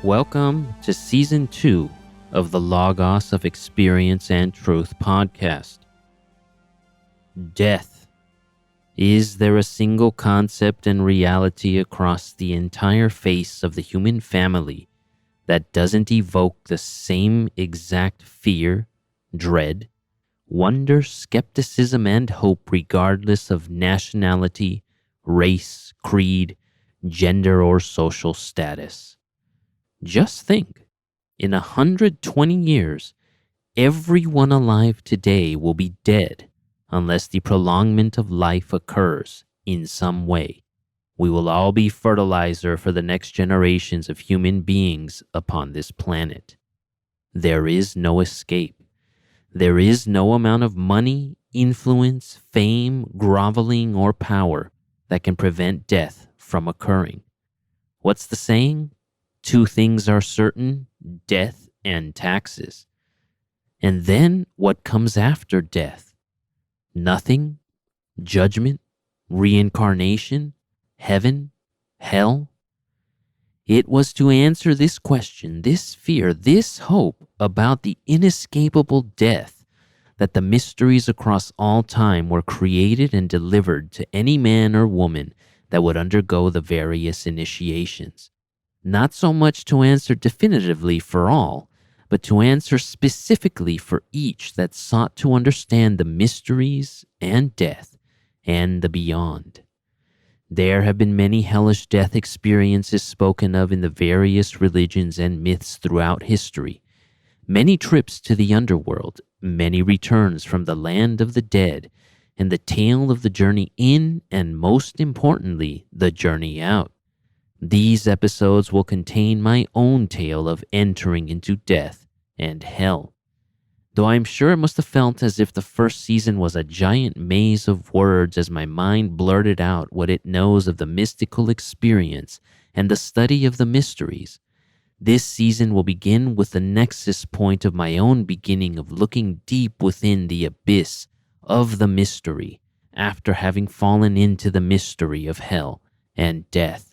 Welcome to Season 2 of the Logos of Experience and Truth podcast. Death. Is there a single concept and reality across the entire face of the human family that doesn't evoke the same exact fear, dread, wonder, skepticism, and hope regardless of nationality, race, creed, gender, or social status? Just think, in 120 years, everyone alive today will be dead unless the prolongment of life occurs in some way. We will all be fertilizer for the next generations of human beings upon this planet. There is no escape. There is no amount of money, influence, fame, groveling, or power that can prevent death from occurring. What's the saying? Two things are certain, death and taxes. And then what comes after death? Nothing, judgment, reincarnation, heaven, hell? It was to answer this question, this fear, this hope about the inescapable death that the mysteries across all time were created and delivered to any man or woman that would undergo the various initiations. Not so much to answer definitively for all, but to answer specifically for each that sought to understand the mysteries and death and the beyond. There have been many hellish death experiences spoken of in the various religions and myths throughout history, many trips to the underworld, many returns from the land of the dead, and the tale of the journey in and, most importantly, the journey out. These episodes will contain my own tale of entering into death and hell. Though I'm sure it must have felt as if the first season was a giant maze of words as my mind blurted out what it knows of the mystical experience and the study of the mysteries. This season will begin with the nexus point of my own beginning of looking deep within the abyss of the mystery after having fallen into the mystery of hell and death.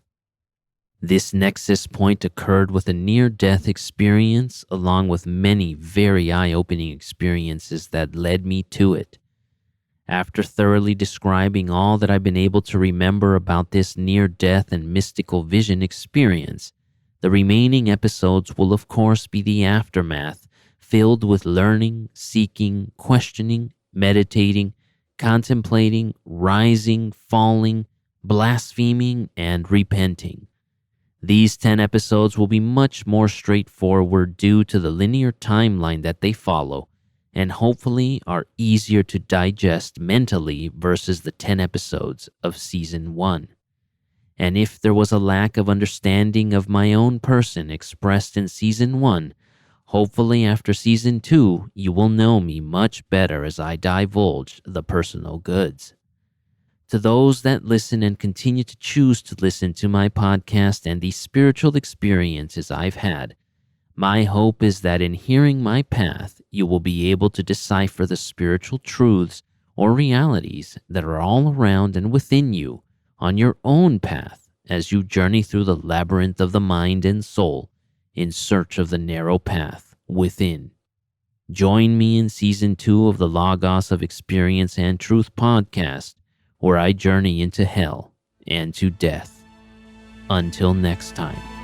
This nexus point occurred with a near-death experience along with many very eye-opening experiences that led me to it. After thoroughly describing all that I've been able to remember about this near-death and mystical vision experience, the remaining episodes will of course be the aftermath, filled with learning, seeking, questioning, meditating, contemplating, rising, falling, blaspheming, and repenting. These 10 episodes will be much more straightforward due to the linear timeline that they follow, and hopefully are easier to digest mentally versus the 10 episodes of Season 1. And if there was a lack of understanding of my own person expressed in Season 1, hopefully after Season 2, you will know me much better as I divulge the personal goods. To those that listen and continue to choose to listen to my podcast and the spiritual experiences I've had, my hope is that in hearing my path, you will be able to decipher the spiritual truths or realities that are all around and within you on your own path as you journey through the labyrinth of the mind and soul in search of the narrow path within. Join me in Season 2 of the Logos of Experience and Truth podcast, where I journey into hell and to death. Until next time.